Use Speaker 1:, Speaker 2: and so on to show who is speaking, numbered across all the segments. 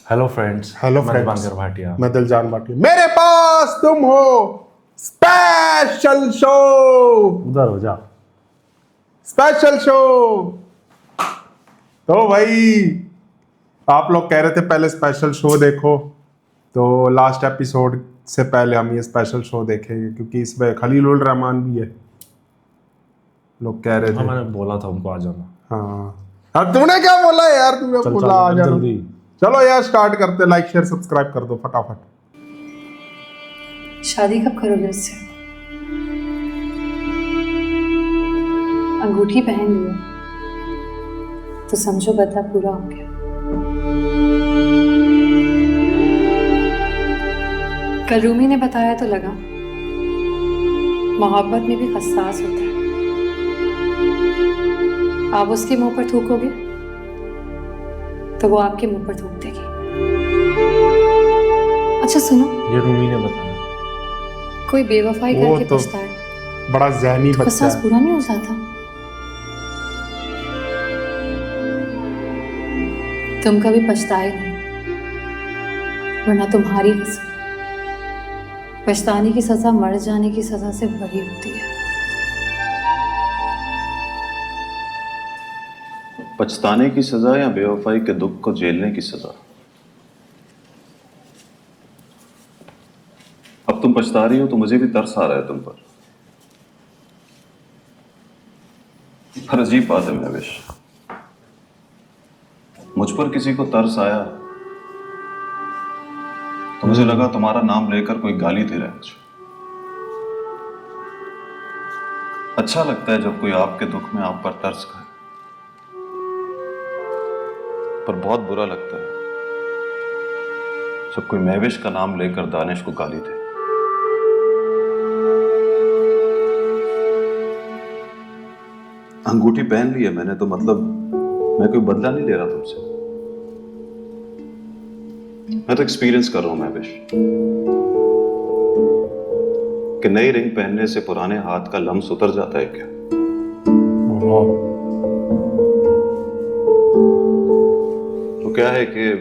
Speaker 1: Hello friends.
Speaker 2: Hello
Speaker 1: मैं
Speaker 2: friends,
Speaker 1: Diwakar Bhatia.
Speaker 2: मैं दिलजान भाटिया। मेरे पास तुम हो स्पेशल शो,
Speaker 1: उधर हो जा।
Speaker 2: Special show. तो भाई आप लोग कह रहे थे पहले स्पेशल शो देखो, तो लास्ट एपिसोड से पहले हम ये स्पेशल शो देखेंगे क्योंकि इसमें खलीलुर रहमान भी है, लोग कह रहे
Speaker 1: हाँ,
Speaker 2: थे।
Speaker 1: मैंने बोला था उनको आ जाना।
Speaker 2: हाँ, अब तूने क्या बोला यार? तूने
Speaker 1: चल
Speaker 2: बोला आ
Speaker 1: चल
Speaker 2: जाना।
Speaker 1: जल्दी।
Speaker 2: चलो यार स्टार्ट करते, लाइक शेयर सब्सक्राइब कर दो फटाफट।
Speaker 3: शादी कब करोगे उससे? अंगूठी पहन लियो तो समझो बदला पूरा हो गया। कल रूमी ने बताया तो लगा मोहब्बत में भी हसास होता है। आप उसके मुंह पर थूकोगे तो वो आपके मुंह पर थूक देगी। अच्छा सुनो,
Speaker 1: ये रूमी ने बताया।
Speaker 3: कोई बेवफाई
Speaker 2: वो
Speaker 3: करके
Speaker 2: तो
Speaker 3: पछताए
Speaker 2: बड़ा जहनी
Speaker 3: तो
Speaker 2: बच्चा
Speaker 3: एहसास
Speaker 2: है।
Speaker 3: पूरा नहीं हो जाता। तुम कभी पछताए नहीं, वरना तुम्हारी कसम पछताने की सजा मर जाने की सजा से बड़ी होती है।
Speaker 4: पछताने की सजा या बेवफाई के दुख को झेलने की सजा? अब तुम पछता रही हो तो मुझे भी तरस आ रहा है तुम पर अजीब बात है महविश, मुझ पर किसी को तरस आया तो मुझे लगा तुम्हारा नाम लेकर कोई गाली दे रहा है मुझे। अच्छा लगता है जब कोई आपके दुख में आप पर तरस खाए, पर बहुत बुरा लगता है जब कोई महविश का नाम लेकर दानिश को गाली दे। अंगूठी पहन ली है मैंने तो मतलब मैं कोई बदला नहीं ले रहा तुमसे। मैं तो एक्सपीरियंस कर रहा हूं महविश कि नई रिंग पहनने से पुराने हाथ का लम्स उतर जाता है क्या। तो क्या है कि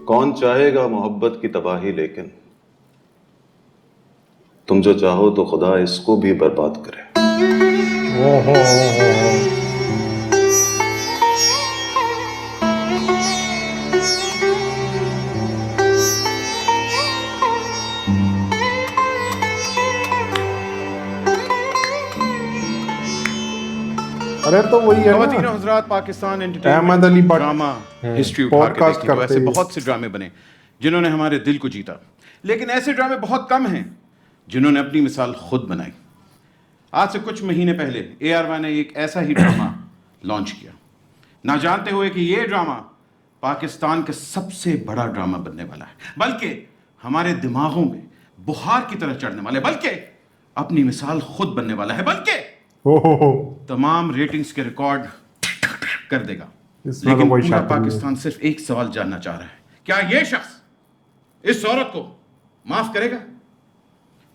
Speaker 4: कौन चाहेगा मोहब्बत की तबाही, लेकिन तुम जो चाहो तो खुदा इसको भी बर्बाद करे।
Speaker 2: अरे तो वही है
Speaker 5: ख़वातीन
Speaker 2: ना,
Speaker 5: और हज़रात, Pakistan
Speaker 2: Ahmed
Speaker 5: entertainment
Speaker 2: Ali Bhatt
Speaker 5: drama history उठा के
Speaker 2: पॉडकास्ट
Speaker 5: देखी तो
Speaker 2: करते
Speaker 5: ऐसे
Speaker 2: हैं।
Speaker 5: बहुत से ड्रामे बने जिन्होंने हमारे दिल को जीता, लेकिन ऐसे ड्रामे बहुत कम हैं जिन्होंने अपनी मिसाल खुद बनाई। आज से कुछ महीने पहले AR1 ने एक ऐसा ही ड्रामा लॉन्च किया, ना जानते हुए कि ये ड्रामा पाकिस्तान का सबसे बड़ा ड्रामा बनने वाला है, बल्कि हमारे दिमागों में बुखार की तरह चढ़ने वाला है, बल्कि अपनी मिसाल खुद बनने वाला है, बल्कि तमाम रेटिंग्स के रिकॉर्ड कर देगा।
Speaker 2: इसमें तो
Speaker 5: लेकिन
Speaker 2: कोई
Speaker 5: पूरा
Speaker 2: शक नहीं है।
Speaker 5: पाकिस्तान सिर्फ एक सवाल जानना चाह रहा है, क्या ये शख्स इस औरत को माफ करेगा?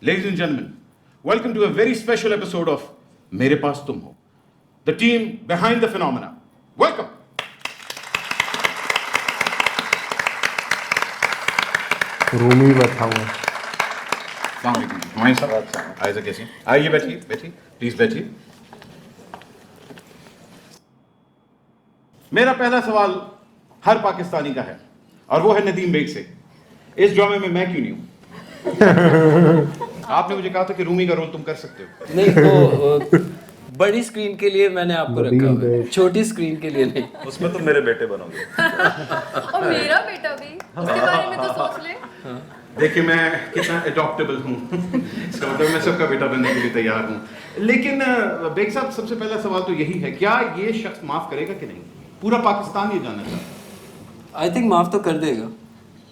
Speaker 5: Ladies and gentlemen, welcome to a very special episode of मेरे पास तुम हो, the team behind the phenomena. Welcome.
Speaker 2: Rumi बैठा हुआ है।
Speaker 5: हमारे साथ आइए कैसी? आइए बैठिए बैठिए प्लीज बैठिए। मेरा पहला सवाल हर पाकिस्तानी का है और वो है नदीम बेग से, इस ड्रामे में मैं क्यों नहीं हूं? आपने मुझे कहा था कि रूमी का रोल तुम कर सकते हो।
Speaker 6: नहीं तो बड़ी स्क्रीन के लिए मैंने आपको रखा हुआ है, छोटी स्क्रीन के लिए नहीं।
Speaker 4: उसमें तुम मेरे बेटे बनोगे।
Speaker 7: और मेरा बेटा भी, उसके बारे में तो सोच ले।
Speaker 5: देखिए मैं कितना अडॉप्टेबल हूँ इसका मतलब मैं सबका बेटा बनने के लिए तैयार हूँ। लेकिन बेग साहब, सबसे पहला सवाल तो यही है, क्या ये शख्स माफ करेगा कि नहीं? पूरा पाकिस्तान ये जानना चाहता है।
Speaker 6: आई थिंक माफ तो कर देगा।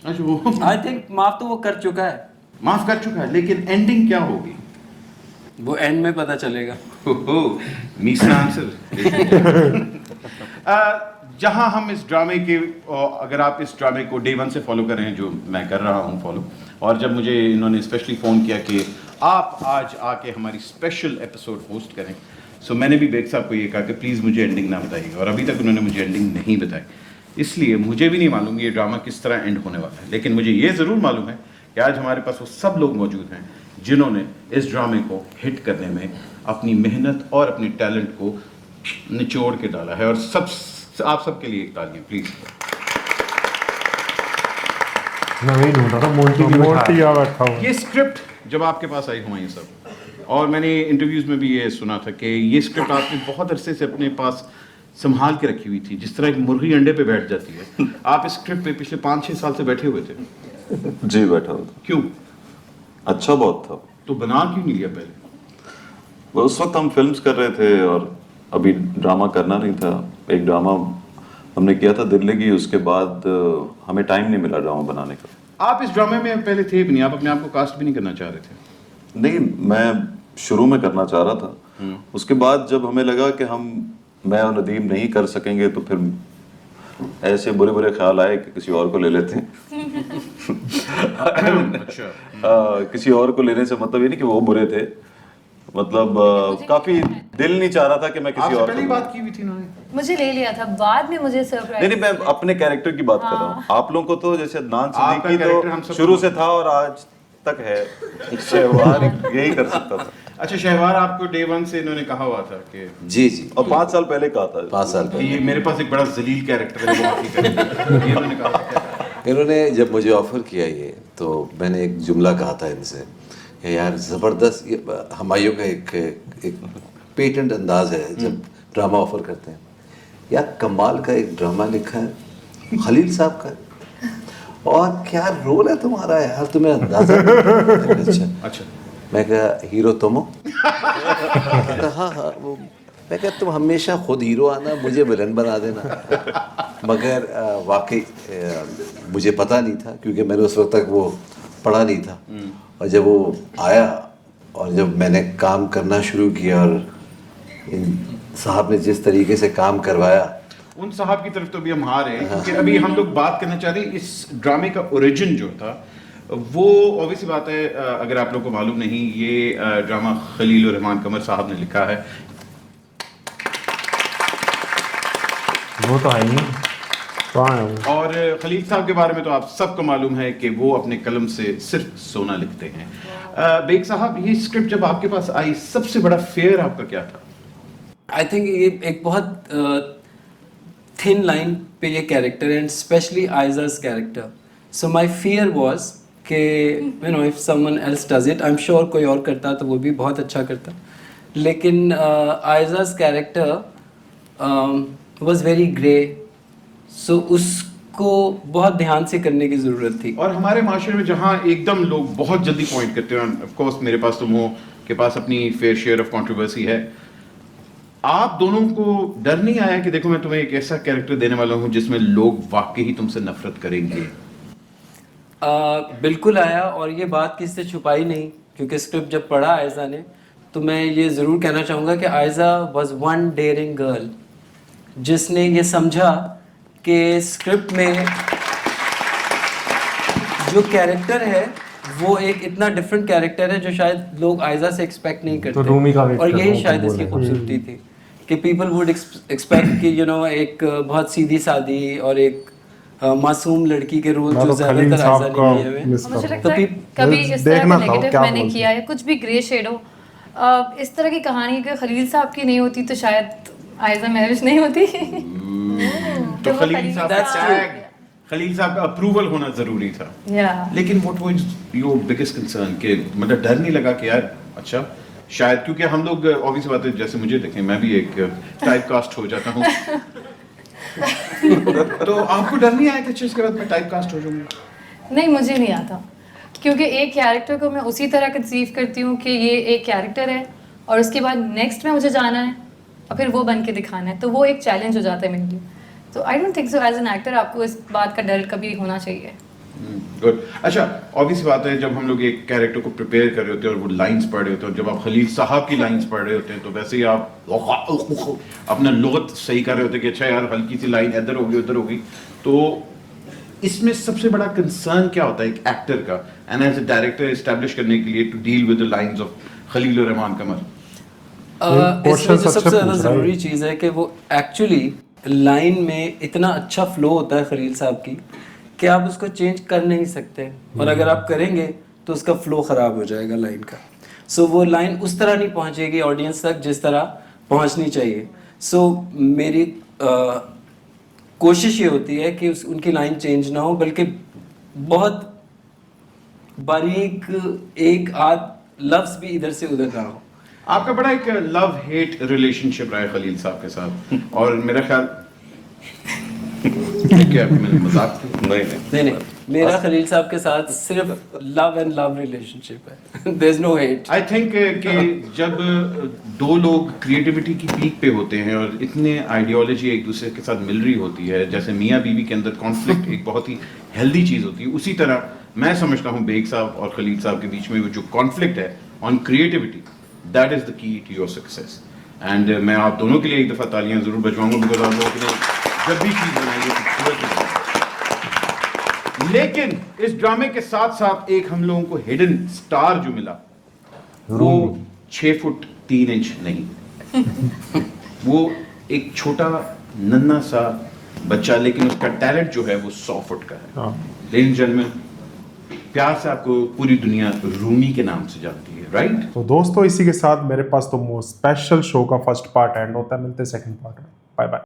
Speaker 5: अच्छा, वो
Speaker 6: आई थिंक माफ तो वो कर चुका है।
Speaker 5: माफ कर चुका है, लेकिन एंडिंग क्या होगी
Speaker 6: वो एंड में पता चलेगा।
Speaker 5: मीसना आंसर। जहां हम इस ड्रामे के, अगर आप इस ड्रामे को डे 1 से फॉलो कर रहे हैं, जो मैं कर रहा हूं फॉलो, और जब मुझे इन्होंने स्पेशली फ़ोन किया कि आप आज आके हमारी स्पेशल एपिसोड होस्ट करें, सो मैंने भी बेग साहब को ये कहा कि प्लीज़ मुझे एंडिंग ना बताइएगा, और अभी तक उन्होंने मुझे एंडिंग नहीं बताई। इसलिए मुझे भी नहीं मालूम ये ड्रामा किस तरह एंड होने वाला है, लेकिन मुझे ये ज़रूर मालूम है कि आज हमारे पास वो सब लोग मौजूद हैं जिन्होंने इस ड्रामे को हिट करने में अपनी मेहनत और अपने टैलेंट को निचोड़ के डाला है। और सब आप सबके लिए एक तालियां प्लीज़।
Speaker 1: मैं वही ढूंढ रहा था, मोंटी भी बैठा
Speaker 2: मोटी
Speaker 1: है।
Speaker 2: आ बैठा हुआ।
Speaker 5: ये स्क्रिप्ट जब आपके पास आई हुमायूं साहब, और मैंने इंटरव्यूज़ में भी ये सुना था कि ये स्क्रिप्ट आपने बहुत अरसे से अपने पास संभाल के रखी हुई थी, जिस तरह एक मुर्गी अंडे पे बैठ जाती है। आप इस स्क्रिप्ट पे पिछले 5-6 साल से बैठे हुए थे।
Speaker 4: जी बैठा हुआ था।
Speaker 5: क्यों?
Speaker 4: अच्छा बहुत था।
Speaker 5: तो बना क्यों नहीं लिया पहले?
Speaker 4: वो उस वक्त हम फिल्म्स कर रहे थे और अभी ड्रामा करना नहीं था। एक ड्रामा हमने किया था दिल्ली की, उसके बाद हमें टाइम नहीं मिला ड्रामा बनाने का।
Speaker 5: आप इस ड्रामे में पहले थे भी नहीं, आप अपने आप को कास्ट भी नहीं करना चाह रहे थे।
Speaker 4: नहीं, मैं शुरू में करना चाह रहा था, उसके बाद जब हमें लगा कि मैं और नदीम नहीं कर सकेंगे तो फिर ऐसे बुरे बुरे ख्याल आए कि किसी और को ले लेते हैं।
Speaker 5: अच्छा।
Speaker 4: किसी और को लेने से मतलब ये नहीं कि वो बुरे थे, मतलब काफी दिल नहीं चाह रहा था कि मैं किसी
Speaker 5: आपसे
Speaker 4: और
Speaker 5: पहले ही
Speaker 4: को
Speaker 5: बात की हुई थी इन्होंने?
Speaker 7: मुझे ले लिया था, बाद में मुझे सरप्राइज।
Speaker 4: नहीं, मैं अपने कैरेक्टर की बात कर रहा हूँ। आप लोगों को तो जैसे अदनान
Speaker 5: आपका
Speaker 4: सिद्दीकी
Speaker 5: कैरेक्टर हम
Speaker 4: तो
Speaker 5: सबको
Speaker 4: शुरू से था और आज तक है। शहवार यही कर सकता था।
Speaker 5: अच्छा, शहवार आपको डे 1 से इन्होंने कहा हुआ था कि
Speaker 6: जी जी,
Speaker 4: और 5 साल पहले कहा था।
Speaker 6: 5 साल
Speaker 5: कि
Speaker 6: पहले
Speaker 5: ये मेरे पास एक बड़ा जलील कैरेक्टर है, वो आप ही करेंगे। ये इन्होंने कहा था।
Speaker 6: इन्होंने जब मुझे ऑफ़र किया ये, तो मैंने एक जुमला कहा था इनसे कि यार ज़बरदस्त, ये हुमायूं का एक पेटेंट अंदाज है जब ड्रामा ऑफ़र करते हैं। यार कमाल का एक ड्रामा लिखा है खलील साहब का, और क्या रोल है तुम्हारा यार, तुम्हें अंदाजा नहीं।
Speaker 5: अच्छा।
Speaker 6: मैं कहा हीरो तुम हो? कहता हाँ वो। मैं कहा तुम हमेशा खुद हीरो आना, मुझे विलन बना देना। मगर वाकई मुझे पता नहीं था, क्योंकि मैंने उस वक्त तक वो पढ़ा नहीं था। और जब वो आया और जब मैंने काम करना शुरू किया और इन साहब ने जिस तरीके से काम करवाया,
Speaker 5: उन साहब की तरफ तो अभी हम आ रहे हैं, क्योंकि अभी हम लोग बात करना चाह रहे हैं इस ड्रामे का ओरिजिन जो था। वो ऑब्वियसली बात है, अगर आप लोग को मालूम नहीं, ये ड्रामा खलील रहमान कमर साहब ने लिखा है।
Speaker 1: वो तो है नहीं।
Speaker 2: कहाँ है वो?
Speaker 5: और खलील साहब के बारे में तो आप सबको मालूम है कि वो अपने कलम से सिर्फ सोना लिखते हैं। बेग साहब, ये स्क्रिप्ट जब आपके पास आई, सबसे बड़ा फेयर आपका क्या था?
Speaker 8: आई थिंक ये एक बहुत थिन लाइन पे ये character, and specially Ayeza's character. So my fear was कि you know if someone else does it, I am sure कोई और करता तो वो भी बहुत अच्छा करता, लेकिन आयजा's कैरेक्टर वाज वेरी ग्रे, सो उसको बहुत ध्यान से करने की ज़रूरत थी।
Speaker 5: और हमारे माशरे में जहाँ एकदम लोग बहुत जल्दी पॉइंट करते हैं, ऑफ कोर्स मेरे पास तुम हो के पास अपनी फेयर शेयर ऑफ कंट्रोवर्सी है, आप दोनों को डर नहीं आया कि देखो मैं तुम्हें एक ऐसा कैरेक्टर देने वाला हूँ जिसमें लोग वाकई ही तुमसे नफरत करेंगे?
Speaker 8: बिल्कुल आया, और ये बात किसी से छुपाई नहीं, क्योंकि स्क्रिप्ट जब पढ़ा आयजा ने, तो मैं ये ज़रूर कहना चाहूँगा कि Aiza was one dairying girl, जिसने ये समझा कि स्क्रिप्ट में जो कैरेक्टर है वो एक इतना डिफरेंट कैरेक्टर है जो शायद लोग आयजा से एक्सपेक्ट नहीं करते।
Speaker 1: रूमी का वेट
Speaker 8: और
Speaker 1: कर रहा
Speaker 8: यही
Speaker 1: हूँ,
Speaker 8: शायद
Speaker 1: तुम
Speaker 8: इसकी
Speaker 1: बोले।
Speaker 8: खूबसूरती थी कि पीपल वुड एक्सपेक्ट कि यू नो एक बहुत सीधी सादी और एक मासूम लड़की के रोल
Speaker 2: मैं
Speaker 8: जो
Speaker 2: तो खलील
Speaker 8: ज़्यादातर आयजा
Speaker 2: साहब
Speaker 8: ने
Speaker 2: का
Speaker 8: किए हुए।
Speaker 2: मिस
Speaker 7: मुझे
Speaker 2: कर
Speaker 7: लगता
Speaker 2: रहा
Speaker 7: है कभी इस तरह
Speaker 2: देखना
Speaker 7: का
Speaker 2: था वो
Speaker 7: नेगेटिव
Speaker 2: क्या
Speaker 7: मैंने
Speaker 2: बोलते
Speaker 7: किया है, कुछ भी ग्रे शेड हो, इस तरह की कहानी अगर खलील साहब की नहीं होती तो शायद आयजा महविश नहीं होती।
Speaker 5: तो
Speaker 7: वो
Speaker 5: खलील साहब
Speaker 8: That's
Speaker 5: का
Speaker 8: true.
Speaker 5: टैग, खलील साहब का अप्रूवल होना जरूरी था।
Speaker 7: Yeah.
Speaker 5: लेकिन what was your biggest concern, कि मतलब डर नहीं लगा कि यार अच्छा शायद, क्योंकि हम लोग ऑब्वियस बात है, जैसे मुझे देखें मैं भी एक टाइप कास्ट हो जाता हूँ। तो आपको डर नहीं आया कि अच्छा इसके बाद मैं टाइप कास्ट हो जाऊंगा?
Speaker 3: नहीं, मुझे नहीं आता, क्योंकि एक कैरेक्टर को मैं उसी तरह कंसीव करती हूँ कि ये एक कैरेक्टर है और उसके बाद नेक्स्ट में मुझे जाना है और फिर वो बन के दिखाना है, तो वो एक चैलेंज हो जाता है मेरे लिए। तो I don't think so as an actor आपको इस बात का डर कभी होना चाहिए।
Speaker 5: गुड। अच्छा, ऑब्वियस बात है, जब हम लोग एक कैरेक्टर को प्रिपेयर कर रहे होते हैं और वो लाइंस पढ़ रहे होते हैं, जब आप खलील साहब की लाइंस पढ़ रहे होते हैं तो वैसे ही आप अपना लुगत सही कर रहे होते हैं कि अच्छा यार हल्की सी लाइन इधर होगी उधर होगी। तो इसमें सबसे बड़ा कंसर्न क्या होता है एक एक्टर का, and as a director establish करने के लिए, to deal with the lines of Khalil Rahman Qamar?
Speaker 2: Question
Speaker 8: इसमें जो
Speaker 2: सबसे
Speaker 8: सबसे ज़्यादा
Speaker 2: पूछ रहा है।
Speaker 8: ज़रूरी चीज़ है कि वो एक्चुअली लाइन में इतना अच्छा फ्लो होता है खलील साहब की कि आप उसको चेंज कर नहीं सकते, और अगर आप करेंगे तो उसका फ्लो ख़राब हो जाएगा लाइन का। सो वो लाइन उस तरह नहीं पहुंचेगी ऑडियंस तक जिस तरह पहुंचनी चाहिए। सो मेरी कोशिश ये होती है कि उनकी लाइन चेंज ना हो, बल्कि बहुत बारीक एक आध लफ्ज़ भी इधर से उधर ना हो।
Speaker 5: आपका बड़ा एक लव हेट रिलेशनशिप रहा है खलील साहब के साथ, और मेरा ख्याल क्या मैंने मजाक किया?
Speaker 8: नहीं, मेरा खलील साहब के साथ सिर्फ लव एंड लव रिलेशनशिप है। There is no hate.
Speaker 5: I think कि जब दो लोग क्रिएटिविटी की पीक पे होते हैं और इतने आइडियोलॉजी एक दूसरे के साथ मिल रही होती है, जैसे मियाँ बीवी के अंदर कॉन्फ्लिक्ट एक बहुत ही हेल्दी चीज़ होती है, उसी तरह मैं समझता हूँ बेग साहब और खलील साहब के बीच में वो जो कॉन्फ्लिक्ट है on creativity, that is the key to your success. And मैं आप दोनों के लिए एक दफ़ा तालियां ज़रूर बजवाऊंगा, बिकॉज आप लोगों ने जब भी चीज़ बनाई है खूबसूरत बनाई। लेकिन इस ड्रामे के साथ साथ एक हम लोगों को हिडन स्टार जो मिला, वो 6 फुट 3 इंच नहीं, वो एक छोटा नन्हा सा बच्चा, लेकिन उसका टैलेंट जो है वो 100 फुट का है। लेडीज एंड जेंटलमैन, प्यार से आपको पूरी दुनिया रूमी के नाम से जानती है, राइट?
Speaker 2: तो दोस्तों इसी के साथ मेरे पास तो मोस्ट स्पेशल शो का फर्स्ट पार्ट एंड होता है। मिलते हैं सेकंड पार्ट में। Bye bye.